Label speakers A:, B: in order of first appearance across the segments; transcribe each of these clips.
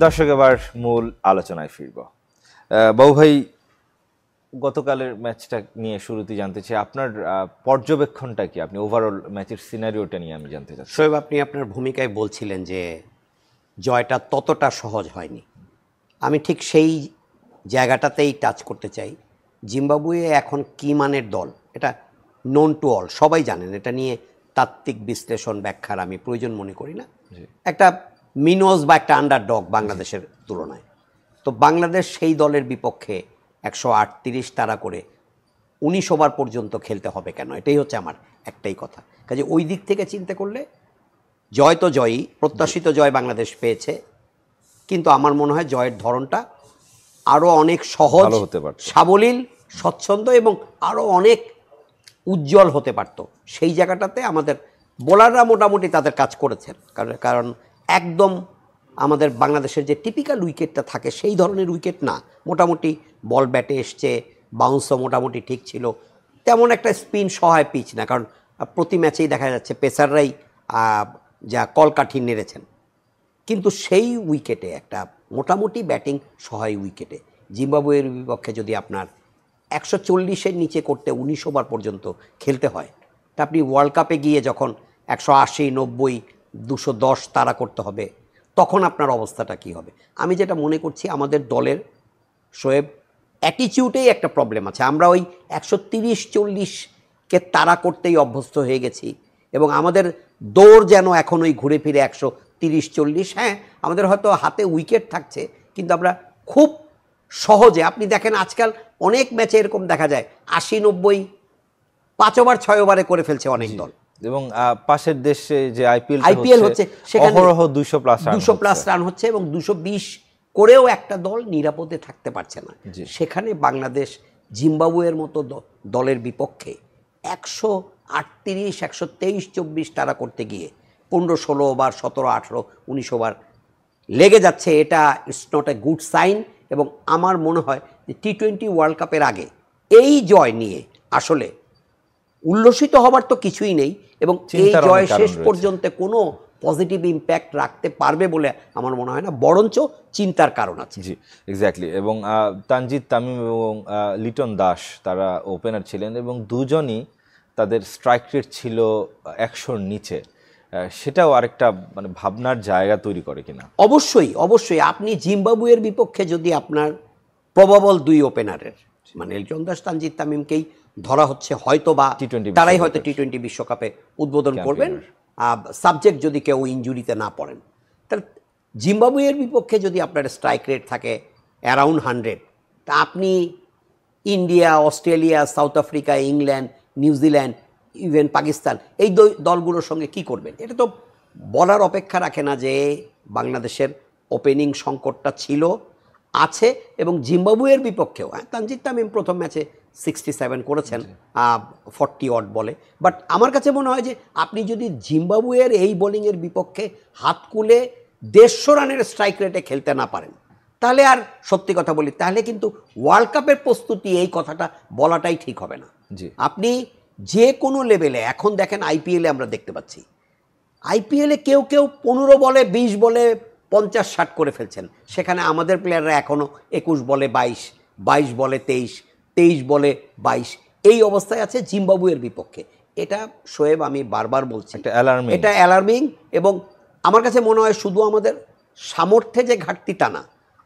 A: দর্শক এবার মূল আলোচনায় ফিরব। বাবু ভাই, গতকালের ম্যাচটা নিয়ে শুরুতেই জানতে চাই আপনার পর্যবেক্ষণটা কি, আপনি ওভারঅল ম্যাচের সিনারিওটা নিয়ে আমি জানতে চাচ্ছি।
B: শোয়েব, আপনি আপনার ভূমিকায় বলছিলেন যে জয়টা ততটা সহজ হয়নি। আমি ঠিক সেই জায়গাটাতেই টাচ করতে চাই। জিম্বাবুয়ে এখন কি মানের দল এটা নোন টু অল, সবাই জানেন। এটা নিয়ে তাত্ত্বিক বিশ্লেষণ ব্যাখ্যার আমি প্রয়োজন মনে করি না। একটা মিনোজ বা একটা আন্ডারডগ বাংলাদেশের তুলনায়। তো বাংলাদেশ সেই দলের বিপক্ষে 138 তাড়া করে 19 ওভার পর্যন্ত খেলতে হবে কেন, এটাই হচ্ছে আমার একটাই কথা। কাজে ওই দিক থেকে চিন্তা করলে জয় তো জয়ই, প্রত্যাশিত জয় বাংলাদেশ পেয়েছে, কিন্তু আমার মনে হয় জয়ের ধরনটা আরও অনেক সহজ
A: হতে পারত,
B: সাবলীল, স্বচ্ছন্দ এবং আরও অনেক উজ্জ্বল হতে পারত। সেই জায়গাটাতে আমাদের বোলাররা মোটামুটি তাদের কাজ করেছেন। কারণ একদম আমাদের বাংলাদেশের যে টিপিক্যাল উইকেটটা থাকে সেই ধরনের উইকেট না। মোটামুটি বল ব্যাটে এসছে, বাউন্সও মোটামুটি ঠিক ছিল, তেমন একটা স্পিন সহায় পিচ না। কারণ প্রতি ম্যাচেই দেখা যাচ্ছে পেসাররাই যা কলকাঠি নেড়েছেন, কিন্তু সেই উইকেটে একটা মোটামুটি ব্যাটিং সহায় উইকেটে জিম্বাবুয়ের বিপক্ষে যদি আপনার 140-এর নিচে করতে 19 ওভার পর্যন্ত খেলতে হয়, তা আপনি ওয়ার্ল্ড কাপে গিয়ে যখন 180, 90, 210 তাড়া করতে হবে, তখন আপনার অবস্থাটা কি হবে? আমি যেটা মনে করছি আমাদের দলের শোয়েব অ্যাটিটিউডেই একটা প্রবলেম আছে। আমরা ওই 130-40কে তাড়া করতেই অভ্যস্ত হয়ে গেছি এবং আমাদের দৌড় যেন এখন ওই ঘুরে ফিরে 130-40। হ্যাঁ, আমাদের হয়তো হাতে উইকেট থাকছে, কিন্তু আমরা খুব সহজে, আপনি দেখেন আজকাল অনেক ম্যাচে এরকম দেখা যায় 80-90 5 ওভার 6 ওভারে করে ফেলছে অনেক দল।
A: এবং পাশের দেশে যে
B: আইপিএল হচ্ছে সেখানে
A: 200+
B: রান হচ্ছে এবং 220 করেও একটা দল নিরাপদে থাকতে পারছে না। সেখানে বাংলাদেশ জিম্বাবুয়ের মতো দলের বিপক্ষে 138, 123-24 তাড়া করতে গিয়ে 15-16 ওভার, 17-18, 19 ওভার লেগে যাচ্ছে। এটা it's not a good sign. এবং আমার মনে হয় যে টি-20 ওয়ার্ল্ড কাপের আগে এই জয় নিয়ে আসলে উল্লসিত হবার তো কিছুই নেই, এবং এই জয় শেষ পর্যন্ত কোনো পজিটিভ ইম্প্যাক্ট রাখতে পারবে বলে আমার মনে হয় না, বরঞ্চ চিন্তার কারণ আছে।
A: জি, এক্স্যাক্টলি। এবং তানজিদ তামিম এবং লিটন দাস তারা ওপেনার ছিলেন এবং দুজনই তাদের স্ট্রাইক রেট ছিল 100-র নিচে। সেটাও আরেকটা মানে ভাবনার জায়গা তৈরি করে কিনা।
B: অবশ্যই আপনি জিম্বাবুয়ের বিপক্ষে যদি আপনার প্রবাবল 2 ওপেনারের মানে লিটন দাস, তানজিদ তামিমকেই ধরা হচ্ছে, হয়তো বা তারাই হয়তো টি-20 বিশ্বকাপে উদ্বোধন করবেন, সাবজেক্ট যদি কেউ ইনজুরিতে না পড়েন। তাহলে জিম্বাবুয়ের বিপক্ষে যদি আপনার স্ট্রাইক রেট থাকে অ্যারাউন্ড 100, তা আপনি India, Australia, south Africa, England, New Zealand, even Pakistan, এই দলগুলোর সঙ্গে কি করবেন? এটা তো বলার অপেক্ষা রাখে না যে বাংলাদেশের ওপেনিং সংকটটা ছিল, আছে। এবং জিম্বাবুয়ের বিপক্ষেও তানজিদ তামিম প্রথম ম্যাচে 67 করেছেন 40 অড বলে। বাট আমার কাছে মনে হয় যে আপনি যদি জিম্বাবুয়ের এই বোলিংয়ের বিপক্ষে হাত খুলে 150 রানের স্ট্রাইক রেটে খেলতে না পারেন, তাহলে আর সত্যি কথা বলি, তাহলে কিন্তু ওয়ার্ল্ড কাপের প্রস্তুতি এই কথাটা বলাটাই ঠিক হবে না। আপনি যে কোনো লেভেলে এখন দেখেন, আইপিএলে আমরা দেখতে পাচ্ছি, আইপিএলে কেউ 15 বলে 20 বলে 50-60 করে ফেলছেন। সেখানে আমাদের প্লেয়াররা এখনও 21 বলে 22, 22 বলে 23, 23 বলে 22, এই অবস্থায় আছে জিম্বাবুয়ের বিপক্ষে। এটা শোয়েব, আমি বারবার বলছি, এটা অ্যালার্মিং। এবং আমার কাছে মনে হয় শুধু আমাদের সামর্থ্যে যে ঘাটতিটা না,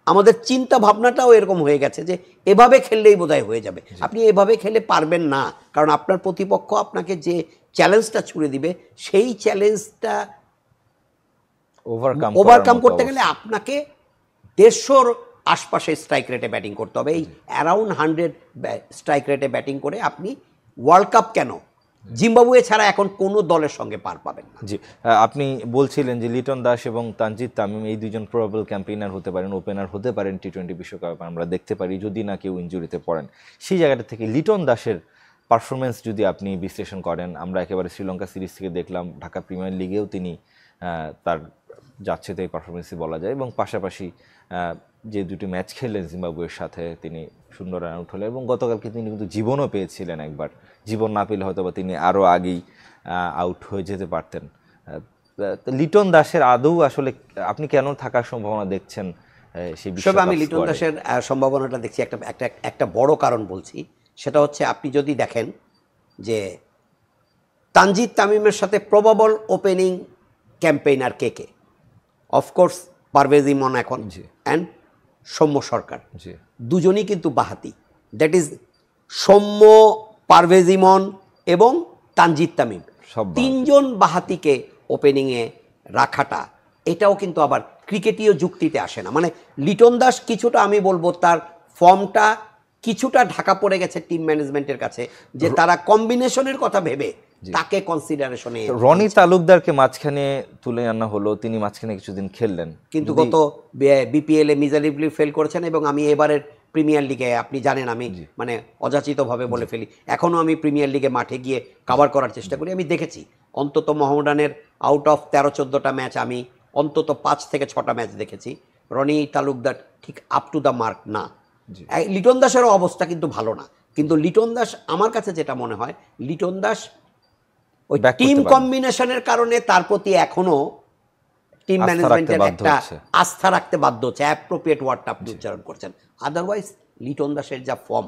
B: আমাদের চিন্তা ভাবনাটাও এরকম হয়ে গেছে যে এভাবে খেললেই বোধহয় হয়ে যাবে। আপনি এভাবে খেলে পারবেন না, কারণ আপনার প্রতিপক্ষ আপনাকে যে চ্যালেঞ্জটা ছুড়ে দিবে, সেই চ্যালেঞ্জটা ওভারকাম করতে গেলে আপনাকে 150-র আশপাশে স্ট্রাইক রেটে ব্যাটিং করতে হবে। এই অ্যারাউন্ড 100 স্ট্রাইক রেটে ব্যাটিং করে আপনি ওয়ার্ল্ড কাপ কেন, জিম্বাবুয়ে ছাড়া এখন কোনো দলের সঙ্গে পার পাবেন না।
A: জি, আপনি বলছিলেন যে লিটন দাস এবং তানজিদ তামিম এই দুজন প্রবাবল ক্যাম্পেইনার হতে পারেন, ওপেনার হতে পারেন টি-20 বিশ্বকাপে আমরা দেখতে পারি, যদি না কেউ ইনজুরিতে পড়েন। সেই জায়গাটা থেকে লিটন দাসের পারফরমেন্স যদি আপনি বিশ্লেষণ করেন, আমরা একেবারে শ্রীলঙ্কা সিরিজ থেকে দেখলাম, ঢাকা প্রিমিয়ার লিগেও তিনি তার যাচ্ছে তো এই পারফরমেন্সই বলা যায়। এবং পাশাপাশি যে দুটি ম্যাচ খেললেন জিম্বাবুয়ের সাথে, তিনি সুন্দর রান আউট হলেন এবং গতকালকে তিনি কিন্তু জীবনও পেয়েছিলেন একবার। জীবন না পেলে হয়তো বা তিনি আরও আগেই আউট হয়ে যেতে পারতেন। লিটন দাসের আদৌ আসলে আপনি কেন থাকার সম্ভাবনা দেখছেন সেই
B: সব আমি লিটন দাসের সম্ভাবনাটা দেখছি একটা বড় কারণ বলছি, সেটা হচ্ছে আপনি যদি দেখেন যে তানজিদ তামিমের সাথে প্রবাবল ওপেনিং ক্যাম্পেইনার কে, অফকোর্স পারভেজ ইমন এখন অ্যান্ড সৌম্য সরকার, দুজনই কিন্তু বাহাতি। দ্যাট ইজ সৌম্য, পারভেজ ইমন এবং তানজিদ তামিম, তিনজন বাহাতিকে ওপেনিংয়ে রাখাটা, এটাও কিন্তু আবার ক্রিকেটীয় যুক্তিতে আসে না। মানে লিটন দাস কিছুটা, আমি বলবো তার ফর্মটা কিছুটা ঢাকা পড়ে গেছে টিম ম্যানেজমেন্টের কাছে, যে তারা কম্বিনেশনের কথা ভেবে তাকে কনসিডারেশনে।
A: রনি তালুকদারকে মাঝখানে তুলে আনা হলো, তিনি মাঝখানে কিছুদিন খেললেন,
B: কিন্তু গত বিপিএল এ মিজারিবলি ফেল করেছেন। এবং আমি এবারের প্রিমিয়ার লিগে, আপনি জানেন আমি মানে অযাচিতভাবে বলে ফেলি, এখনও আমি প্রিমিয়ার লিগে মাঠে গিয়ে কভার করার চেষ্টা করি। আমি দেখেছি অন্তত মোহামেডানের আউট অফ 13-14টা ম্যাচ আমি অন্তত 5 থেকে 6টা ম্যাচ দেখেছি। রনি তালুকদার ঠিক আপ টু দ্য মার্ক না। লিটন দাসেরও অবস্থা কিন্তু ভালো না। কিন্তু লিটন দাস, আমার কাছে যেটা মনে হয়, লিটন দাস ওই টিম কম্বিনেশনের কারণে তার প্রতি এখনো টিম ম্যানেজমেন্টের একটা আস্থা রাখতে বাধ্য হচ্ছে। অ্যাপ্রোপ্রিয়েট ওয়ার্ডটা আপনি উচ্চারণ করছেন। আদারওয়াইজ লিটন দাসের যা ফর্ম,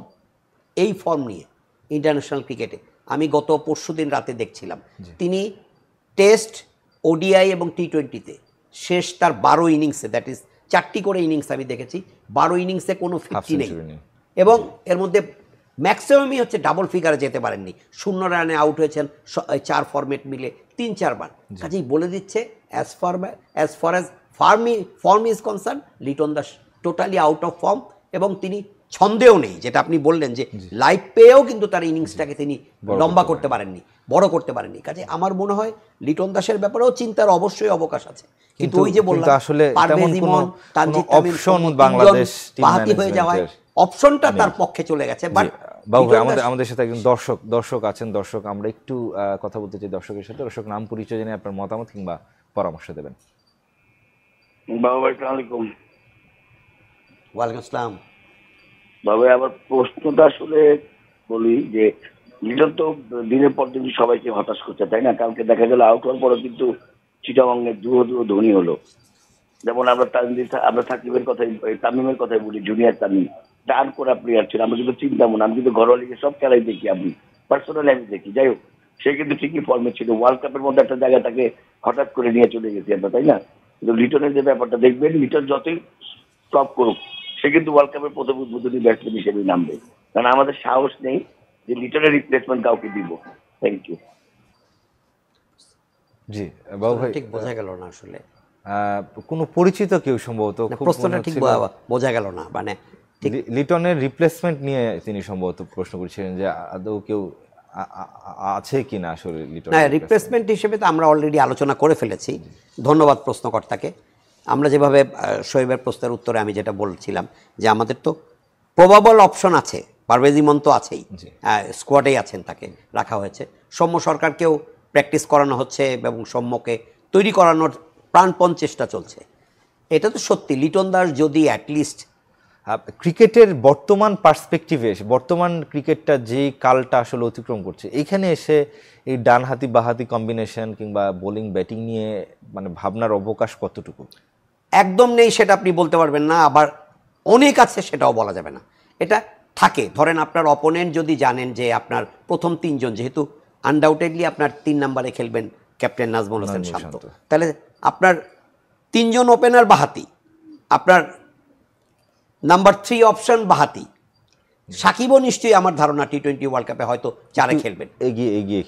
B: এই ফর্ম নিয়ে ইন্টারন্যাশনাল ক্রিকেটে আমি গত পরশুদিন রাতে দেখছিলাম, তিনি টেস্ট, ওডিআই এবং টি20তে শেষ তার 12 ইনিংসে, দ্যাট ইজ 4টি করে ইনিংস আমি দেখেছি, 12 ইনিংসে কোনো 50 নেই। এবং এর মধ্যে ম্যাক্সিমামই হচ্ছে ডাবল ফিগারে যেতে পারেননি। 0 রানে আউট হয়েছেন 4 ফরম্যাট মিলে 3-4 বার। কাজেই বলে দিচ্ছে as far as form is concern, Liton Das totally out of form. এবং তিনি ছন্দেও নেই, যেটা আপনি বললেন যে লাইভ পেয়েও কিন্তু তার ইনিংসটাকে তিনি লম্বা করতে পারেননি, বড় করতে পারেননি। কাজে আমার মনে হয় লিটন দাসের ব্যাপারেও চিন্তার অবশ্যই অবকাশ আছে। কিন্তু ওই যে বললাম, পারভেজ ইমন, তানজিদ তামিম বাংলাদেশ বাহাতি হয়ে যাওয়ায় অপশনটা তার পক্ষে চলে গেছে। বাট
A: বাবু আমাদের সাথে একজন দর্শক আছেন। দর্শক, আমরা একটু কথা বলতে চাই দর্শকের সাথে। দর্শক, নাম পরিচয় জেনে আপনার মতামত কিংবা পরামর্শ দেবেন।
C: বাবু ভাই, আসসালামু আলাইকুম।
B: ওয়ালাইকুম আসসালাম।
C: বাবু, আবার প্রশ্নটা আসলে বলি যে লিটন তো দিনের পর দিন সবাইকে হতাশ করছে, তাই না? কালকে দেখা গেল আউট হওয়ার পরও কিন্তু চিটাগংয়ের দুয়ো ধনী হলো। যেমন আমরা সাকিবের কথাই, তামিমের কথাই বলি, জুনিয়র তামিম ডান করা প্লেয়ার ছিল। আমরা কিন্তু চিন্তা মনে, আমি কিন্তু ঘরোয়া লিগে সব খেলাই দেখি, আমি পার্সোনালি আমি দেখি। যাই হোক, সে কিন্তু ঠিকই ফর্মে ছিল। ওয়ার্ল্ড কাপের মধ্যে একটা জায়গা তাকে হঠাৎ করে নিয়ে চলে গেছি আমরা, তাই না? কিন্তু লিটনের যে ব্যাপারটা দেখবেন, লিটন যতই টপ করুক, সে কিন্তু ওয়ার্ল্ড কাপের প্রথম উদ্বোধনী ব্যাটসম্যান হিসেবে নামবে। কারণ আমাদের সাহস নেই যে লিটনের রিপ্লেসমেন্ট কাউকে দিব। Thank you.
A: জি বাবু ভাই,
B: ঠিক বোঝা গেল না আসলে,
A: কোনো পরিচিত কেউ সম্ভবত,
B: প্রশ্নটা ঠিক বোঝা গেল না। মানে
A: লিটনের রিপ্লেসমেন্ট নিয়ে তিনি সম্ভবত প্রশ্ন করেছিলেন যে আদৌ কেউ আছে কিনা আসলে লিটন।
B: না, রিপ্লেসমেন্ট হিসেবে তো আমরা অলরেডি আলোচনা করে ফেলেছি। ধন্যবাদ প্রশ্নকর্তাকে। আমরা যেভাবে শোয়েবের প্রশ্নের উত্তরে আমি যেটা বলছিলাম যে আমাদের তো প্রবাবল অপশন আছে, পারভেজ ইমন তো আছেই, স্কোয়াডেই আছেন, তাকে রাখা হয়েছে। সৌম্য সরকারকেও প্র্যাকটিস করানো হচ্ছে এবং সৌম্যকে তৈরি করানোর প্রাণপণ চেষ্টা চলছে। এটা তো সত্যি, লিটন দাস যদি অ্যাটলিস্ট
A: ক্রিকেটের বর্তমান পার্সপেক্টিভে, বর্তমান ক্রিকেটটা যেই কালটা আসলে অতিক্রম করছে, এইখানে এসে এই ডানহাতি বাহাতি কম্বিনেশন কিংবা বোলিং ব্যাটিং নিয়ে মানে ভাবনার অবকাশ কতটুকু?
B: একদম নেই সেটা আপনি বলতে পারবেন না, আবার অনেক আছে সেটাও বলা যাবে না। এটা থাকে, ধরেন আপনার অপোনেন্ট যদি জানেন যে আপনার প্রথম 3 জন, যেহেতু আনডাউটেডলি আপনার 3 নম্বরে খেলবেন ক্যাপ্টেন নাজমুল হোসেন শান্ত, তাহলে আপনার 3 জন ওপেনার বাহাতি, আপনার নাম্বার 3 অপশন বাহাতি। সাকিবও নিশ্চয়ই আমার ধারণা টি20 ওয়ার্ল্ড কাপে হয়তো 4-এ খেলবেন,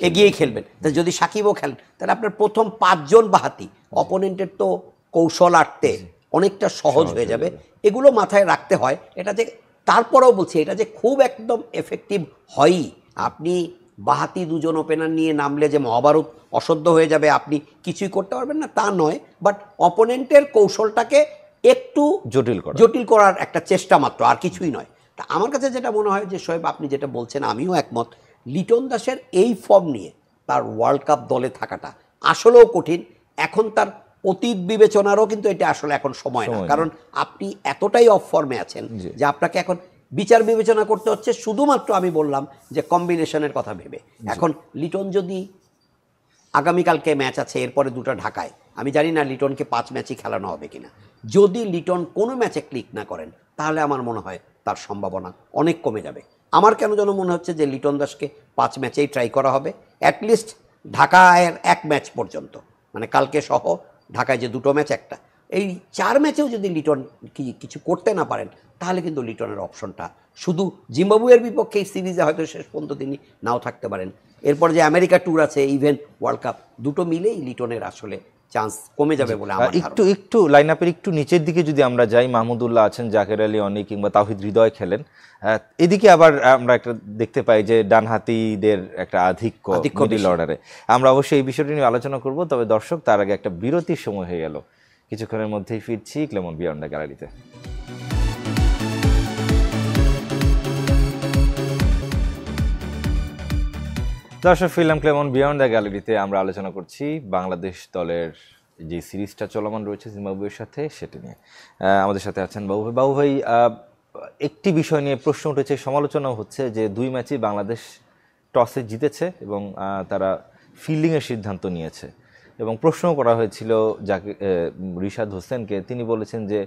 B: এগিয়ে খেলবেন। তাহলে যদি সাকিবও খেলেন, তাহলে আপনার প্রথম 5 জন বাহাতি। অপোনেন্টের তো কৌশল আটতে অনেকটা সহজ হয়ে যাবে। এগুলো মাথায় রাখতে হয়। এটা যে, তারপরেও বলছি, এটা যে খুব একদম এফেক্টিভ হয়ই। আপনি বাহাতি 2 জন ওপেনার নিয়ে নামলে যে মহাভারত অসহ্য হয়ে যাবে, আপনি কিছুই করতে পারবেন না তা নয়, বাট অপোনেন্টের কৌশলটাকে একটু জটিল করার একটা চেষ্টা মাত্র, আর কিছুই নয়। তা আমার কাছে যেটা মনে হয় যে শোয়েব, আপনি যেটা বলছেন আমিও একমত, লিটন দাসের এই ফর্ম নিয়ে তার ওয়ার্ল্ড কাপ দলে থাকাটা আসলেও কঠিন। এখন তার অতীত বিবেচনারও কিন্তু এটা আসলে এখন সময় না, কারণ আপনি এতটাই অফ ফর্মে আছেন যে আপনাকে এখন বিচার বিবেচনা করতে হচ্ছে শুধুমাত্র, আমি বললাম যে কম্বিনেশনের কথা ভেবে। এখন লিটন যদি আগামীকালকে ম্যাচ আছে, এরপরে 2টা ঢাকায়, আমি জানি না লিটনকে 5 ম্যাচই খেলানো হবে কিনা। যদি লিটন কোনো ম্যাচে ক্লিক না করেন তাহলে আমার মনে হয় তার সম্ভাবনা অনেক কমে যাবে। আমার কেন যেন মনে হচ্ছে যে লিটন দাসকে 5 ম্যাচেই ট্রাই করা হবে, অ্যাটলিস্ট ঢাকায় 1 ম্যাচ পর্যন্ত, মানে কালকে সহ ঢাকায় যে 2টো ম্যাচ একটা, এই 4 ম্যাচেও যদি লিটন কিছু করতে না পারেন তাহলে কিন্তু লিটনের অপশনটা শুধু জিম্বাবুয়ের বিপক্ষে এই সিরিজে হয়তো শেষ পর্যন্ত তিনি নাও থাকতে পারেন। এরপর যে আমেরিকা ট্যুর আছে, ইভেন ওয়ার্ল্ড কাপ, দুটো মিলেই লিটনের আসলে চান্স কমে যাবে বলে আমার ধারণা।
A: একটু লাইন আপের একটু নিচের দিকে যদি আমরা যাই, মাহমুদুল্লাহ আছেন, জাকের আলী অনি কিংবা তাওহিদ হৃদয় খেলেন, এদিকে আবার আমরা একটা দেখতে পাই যে ডানহাতিদের একটা আধিক্য মিডল অর্ডারে। আমরা অবশ্যই এই বিষয়টি নিয়ে আলোচনা করব, তবে দর্শক তার আগে একটা বিরতির সময় হয়ে গেল, কিছুক্ষণের মধ্যেই ফিরছি ক্লেমন বিয়ন্ড দ্য গ্যালারিতে। দর্শক, ফিরলাম ক্লেমন বিয়ন্ড দ্য গ্যালারিতে। আমরা আলোচনা করছি বাংলাদেশ দলের যে সিরিজটা চলমান রয়েছে জিম্বাবুয়ের সাথে, সেটা নিয়ে। আমাদের সাথে আছেন বাবু ভাই। বাবু ভাই, একটি বিষয় নিয়ে প্রশ্ন উঠেছে, সমালোচনাও হচ্ছে যে 2 ম্যাচই বাংলাদেশ টসে জিতেছে এবং তারা ফিল্ডিংয়ের সিদ্ধান্ত নিয়েছে, এবং প্রশ্নও করা হয়েছিল যাকে রিশাদ হোসেনকে। তিনি বলেছেন যে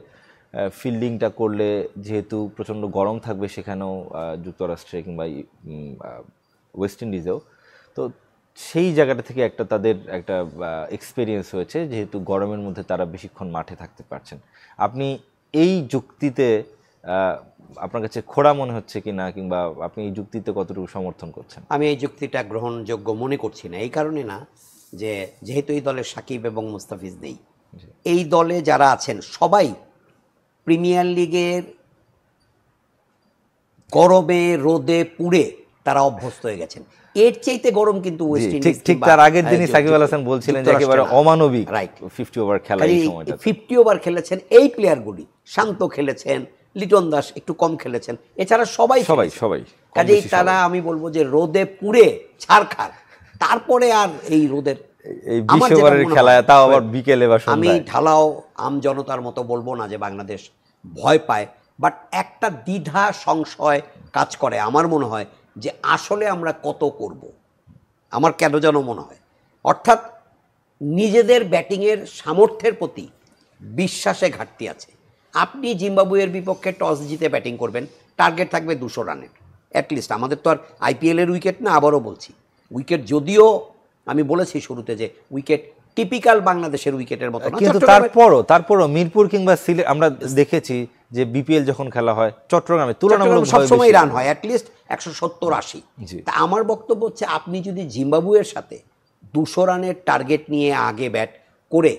A: ফিল্ডিংটা করলে যেহেতু প্রচণ্ড গরম থাকবে সেখানেও, যুক্তরাষ্ট্রে কিংবা ওয়েস্ট ইন্ডিজেও, তো সেই জায়গাটা থেকে একটা তাদের একটা এক্সপিরিয়েন্স হয়েছে, যেহেতু গরমের মধ্যে তারা বেশিক্ষণ মাঠে থাকতে পারছেন। আপনি এই যুক্তিতে আপনার কাছে খোড়া মনে হচ্ছে কি না, কিংবা আপনি এই যুক্তিতে কতটুকু সমর্থন করছেন?
B: আমি এই যুক্তিটা গ্রহণযোগ্য মনে করছি না। এই কারণে না যে যেহেতু এই দলে সাকিব এবং মুস্তাফিজ নেই, এই দলে যারা আছেন সবাই প্রিমিয়ার লিগের গরমে রোদে পুড়ে তারা অভ্যস্ত হয়ে গেছেন। এর চাইতে গরম কিন্তু ওয়েস্ট ইন্ডিজ,
A: ঠিক তার আগের দিনই সাকিব আল হাসান বলছিলেন যে একেবারে অমানবিক, রাইট, 50 ওভার খেলা, এই সময়টা
B: 50 ওভার খেলেছেন এই প্লেয়ারগুলি। শান্ত খেলেছেন, লিটন দাস একটু কম খেলেছেন, এছাড়া সবাই কাজেই তারা, আমি বলবো যে রোদে পুড়ে ছারখার, তারপরে আর এই রোদের
A: এই 20 ওভারের খেলা, তাও আবার বিকেলে বা সন্ধ্যায়।
B: আমি ঢালাও আম জনতার মতো বলবো না যে বাংলাদেশ ভয় পায়, বাট একটা দ্বিধা সংশয় কাজ করে আমার মনে হয় যে আসলে আমরা কত করব। আমার কেন যেন মনে হয়, অর্থাৎ নিজেদের ব্যাটিংয়ের সামর্থ্যের প্রতি বিশ্বাসে ঘাটতি আছে। আপনি জিম্বাবুয়ের বিপক্ষে টস জিতে ব্যাটিং করবেন, টার্গেট থাকবে 200 রানের অ্যাটলিস্ট। আমাদের তো আর আইপিএলের উইকেট না, আবারও বলছি, উইকেট যদিও আমি বলেছি শুরুতে যে উইকেট টিপিক্যাল বাংলাদেশের উইকেটের মতো না,
A: কিন্তু তারপরও মিরপুর কিংবা সিলেট আমরা দেখেছি যে বিপিএল যখন খেলা হয় চট্টগ্রামে তুলনামূলক
B: সবসময় রান হয় অ্যাটলিস্ট 170-80। তা আমার বক্তব্য হচ্ছে, আপনি যদি জিম্বাবুয়ের সাথে 200 রানের টার্গেট নিয়ে আগে ব্যাট করে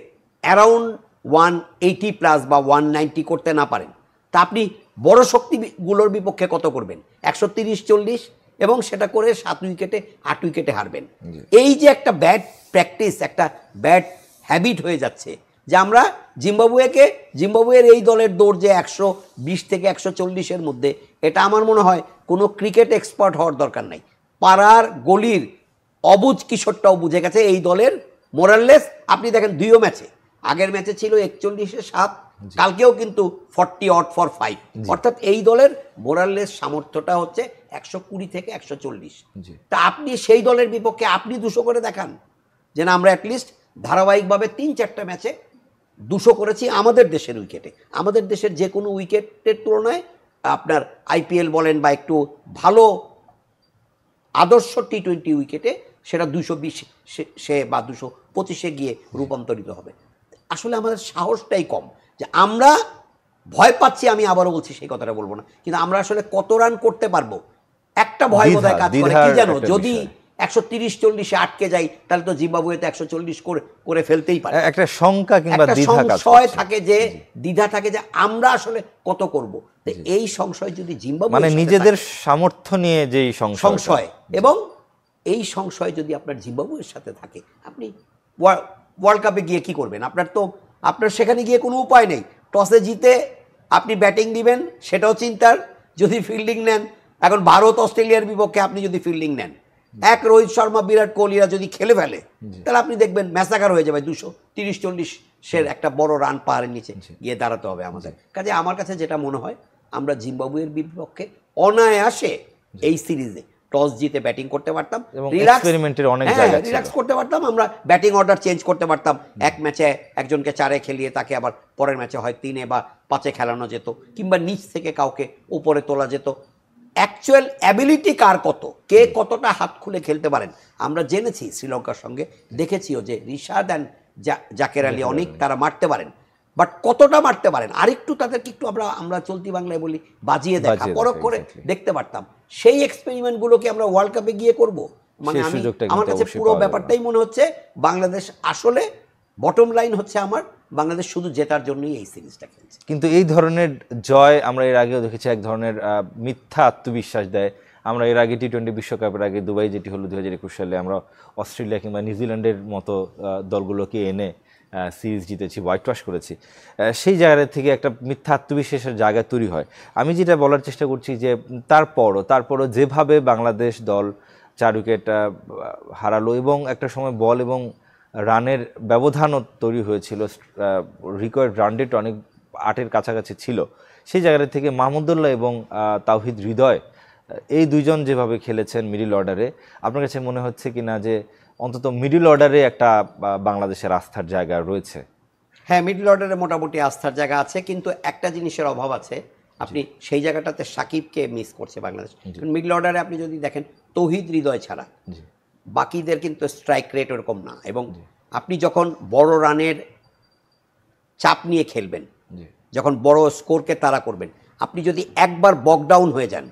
B: অ্যারাউন্ড 180+ বা 190 করতে না পারেন, তা আপনি বড় শক্তিগুলোর বিপক্ষে কত করবেন? 130-40, এবং সেটা করে 7 উইকেটে 8 উইকেটে হারবেন। এই যে একটা ব্যাড প্র্যাকটিস, একটা ব্যাড হ্যাবিট হয়ে যাচ্ছে যে আমরা জিম্বাবুয়ের এই দলের দৌড় যে 120 থেকে 140-এর মধ্যে, এটা আমার মনে হয় কোনো ক্রিকেট এক্সপার্ট হওয়ার দরকার নাই। পাড়ার গলির অবুঝ কিশোরটাও বুঝে গেছে এই দলের মোরাললেস। আপনি দেখেন 2 ম্যাচে, আগের ম্যাচে ছিল 41-7, কালকেও কিন্তু 40-5, অর্থাৎ এই দলের মোরাললেস সামর্থ্যটা হচ্ছে 120 থেকে 140। তা আপনি সেই দলের বিপক্ষে আপনি 200 করে দেখান যে না, আমরা অ্যাটলিস্ট ধারাবাহিকভাবে 3-4টা ম্যাচে 200 করেছি আমাদের দেশের উইকেটে। আমাদের দেশের যে কোনো উইকেটের তুলনায় আপনার আইপিএল বলেন বা একটু ভালো আদর্শ টি20 উইকেটে সেটা 220 সে বা 225-এ গিয়ে রূপান্তরিত হবে। আসলে আমাদের সাহসটাই কম, যে আমরা ভয় পাচ্ছি। আমি আবারও বলছি, সেই কথাটা বলবো না, কিন্তু আমরা আসলে কত রান করতে পারবো একটা ভয় বোধহয় কাজ করে। কি জানো, যদি 130-40-এ আটকে যাই তাহলে তো জিম্বাবুয়েতে 140 করে ফেলতেই পারে। একটা শঙ্কা কিংবা সংশয় থাকে, যে দ্বিধা থাকে যে আমরা আসলে কত করব। এই সংশয় যদি জিম্বাবুয়ে, মানে নিজেদের সামর্থ্য নিয়ে যে সংশয়, এবং এই সংশয় যদি আপনার জিম্বাবুয়ের সাথে থাকে, আপনি ওয়ার্ল্ড কাপে গিয়ে কি করবেন? আপনার সেখানে গিয়ে কোনো উপায় নেই। টসে জিতে আপনি ব্যাটিং দিবেন, সেটাও চিন্তার। যদি ফিল্ডিং নেন, এখন ভারত অস্ট্রেলিয়ার বিপক্ষে আপনি যদি ফিল্ডিং নেন, এক রোহিত শর্মা, বিরাট কোহলিরা যদি খেলে ফেলে, তাহলে আপনি দেখবেন ম্যাসাকার হয়ে যাবে। 230-40 একটা বড় রান পাহাড়ের নিচে গিয়ে দাঁড়াতে হবে আমাদের। কাজে আমার কাছে যেটা মনে হয়, আমরা জিম্বাবুয়ের বিপক্ষে অনায়াসে এই সিরিজে টস জিতে ব্যাটিং করতে পারতাম,
A: এবং এক্সপেরিমেন্টের অনেক জায়গা ছিল,
B: রিল্যাক্স করতে পারতাম, আমরা ব্যাটিং অর্ডার চেঞ্জ করতে পারতাম, এক ম্যাচে একজনকে 4-এ খেলিয়ে তাকে আবার পরের ম্যাচে হয় 3-এ বা 5-এ খেলানো যেত, কিংবা নিচ থেকে কাউকে উপরে তোলা যেত। অ্যাকচুয়াল অ্যাবিলিটি কার কত, কে কতটা হাত খুলে খেলতে পারেন আমরা জেনেছি শ্রীলঙ্কার সঙ্গে, দেখেছিও যে রিশাদ অ্যান্ড জাকের আলী অনেক তারা মারতে পারেন, বাট কতটা মারতে পারেন আরেকটু তাদেরকে একটু আমরা চলতি বাংলায় বলি বাজিয়ে দেখা, পরখ করে দেখতে পারতাম। সেই এক্সপেরিমেন্টগুলোকে আমরা ওয়ার্ল্ড কাপে গিয়ে করব, মানে আমার কাছে পুরো ব্যাপারটাই মনে হচ্ছে বাংলাদেশ আসলে বটম লাইন হচ্ছে আমার বাংলাদেশ শুধু জেতার জন্যই এই সিরিজটা খেলছে।
A: কিন্তু এই ধরনের জয় আমরা এর আগেও দেখেছি, এক ধরনের মিথ্যা আত্মবিশ্বাস দেয়। আমরা এর আগে টি-20 বিশ্বকাপের আগে দুবাই যেটি হলো 2021 সালে, আমরা অস্ট্রেলিয়া কিংবা নিউজিল্যান্ডের মতো দলগুলোকে এনে সিরিজ জিতেছি, হোয়াইট ওয়াশ করেছি। সেই জায়গা থেকে একটা মিথ্যা আত্মবিশ্বাসের জায়গা তৈরি হয়। আমি যেটা বলার চেষ্টা করছি যে তারপরও যেভাবে বাংলাদেশ দল 4 উইকেট হারালো এবং একটা সময় বল এবং রানের ব্যবধানও তৈরি হয়েছিল, রিকোয়ার্ড রান রেট অনেক 8-এর কাছাকাছি ছিল, সেই জায়গা থেকে মাহমুদুল্লাহ এবং তাওহিদ হৃদয় এই দুইজন যেভাবে খেলেছেন মিডল অর্ডারে, আপনার কাছে মনে হচ্ছে কি না যে অন্তত মিডল অর্ডারে একটা বাংলাদেশের আস্থার জায়গা রয়েছে?
B: হ্যাঁ, মিডল অর্ডারে মোটামুটি আস্থার জায়গা আছে, কিন্তু একটা জিনিসের অভাব আছে, আপনি সেই জায়গাটাতে সাকিবকে মিস করছে বাংলাদেশ। মিডল অর্ডারে আপনি যদি দেখেন তৌহিদ হৃদয় ছাড়া বাকিদের কিন্তু স্ট্রাইক রেট ওরকম না, এবং আপনি যখন বড় রানের চাপ নিয়ে খেলবেন, যখন বড় স্কোরকে তাড়া করবেন, আপনি যদি একবার বকডাউন হয়ে যান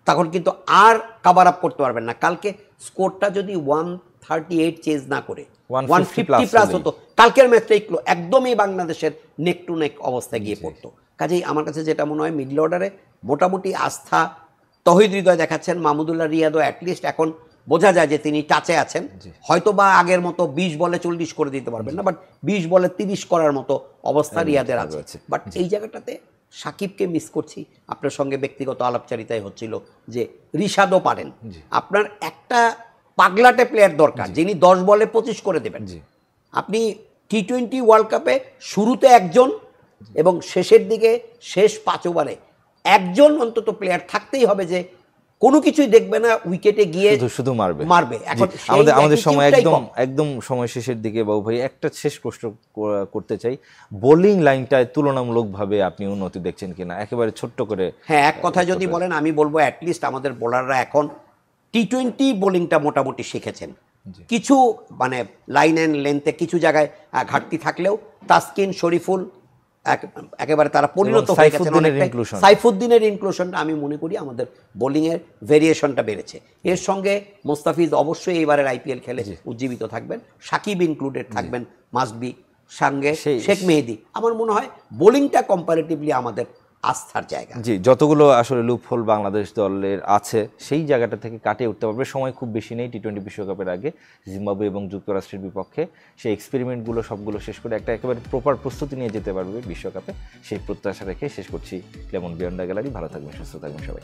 B: তখন কিন্তু আর কাভার আপ করতে পারবেন না। কালকে স্কোরটা যদি 138 চেজ না করে 150 প্লাস হতো, কালকের ম্যাচটা একদমই বাংলাদেশের নেক টু নেক অবস্থায় গিয়ে পড়তো। কাজেই আমার কাছে যেটা মনে হয় মিডল অর্ডারে মোটামুটি আস্থা তৌহিদ হৃদয় দেখাচ্ছেন, মাহমুদুল্লাহ রিয়াদও অ্যাটলিস্ট এখন বোঝা যায় যে তিনি টাচে আছেন, হয়তো বা আগের মতো 20 বলে 40 করে দিতে পারবেন না, বাট 20 বলে 30 করার মতো অবস্থা রিয়াদের আছে। বাট এই জায়গাটাতে সাকিবকে মিস করছি। আপনার সঙ্গে ব্যক্তিগত আলাপচারিতায় হচ্ছিল যে রিশাদও পারেন, আপনার একটা পাগলাটে প্লেয়ার দরকার যিনি 10 বলে 25 করে দেবেন। আপনি টি-20 ওয়ার্ল্ড কাপে শুরুতে একজন এবং শেষের দিকে শেষ 5 ওভারে একজন অন্তত প্লেয়ার থাকতেই হবে যে কোনো কিছুই দেখবে না, উইকেটে গিয়ে শুধু মারবে। এখন
A: আমাদের সময় একদম সময় শেষের দিকে বাবু ভাই একটা শেষ প্রশ্ন করতে চাই, বোলিং লাইনটায় তুলনামূলকভাবে আপনি উন্নতি দেখছেন কিনা একেবারে ছোট্ট করে?
B: হ্যাঁ, এক কথা যদি বলেন আমি বলবো অ্যাটলিস্ট আমাদের বোলাররা এখন টি-20 বোলিংটা মোটামুটি শিখেছেন। কিছু মানে লাইন অ্যান্ড লেন্থে কিছু জায়গায় ঘাটতি থাকলেও তাসকিন, শরীফুল একেবারে তারা পরিণত হয়ে গেছেন। সাইফুদ্দিনের ইনক্লুশনটা আমি মনে করি আমাদের বোলিংয়ের ভেরিয়েশনটা বেড়েছে। এর সঙ্গে মোস্তাফিজ অবশ্যই এবারের আইপিএল খেলে উজ্জীবিত থাকবেন, সাকিব ইনক্লুডেড থাকবেন, মাস্ট বি, সঙ্গে শেখ মেহেদি। আমার মনে হয় বোলিংটা কম্পারেটিভলি আমাদের আস্থার জায়গা।
A: জি, যতগুলো আসলে লুপহোল বাংলাদেশ দলের আছে সেই জায়গাটা থেকে কাটিয়ে উঠতে পারবে। সময় খুব বেশি নেই টি-20 বিশ্বকাপের আগে জিম্বাবুয়ে এবং যুক্তরাষ্ট্রের বিপক্ষে, সেই এক্সপেরিমেন্টগুলো সবগুলো শেষ করে একটা একেবারে প্রপার প্রস্তুতি নিয়ে যেতে পারবে বিশ্বকাপে, সেই প্রত্যাশা রেখে শেষ করছি লেমন বিয়ন্ড দ্য গ্যালারি। ভালো থাকবেন, সুস্থ থাকবেন সবাই।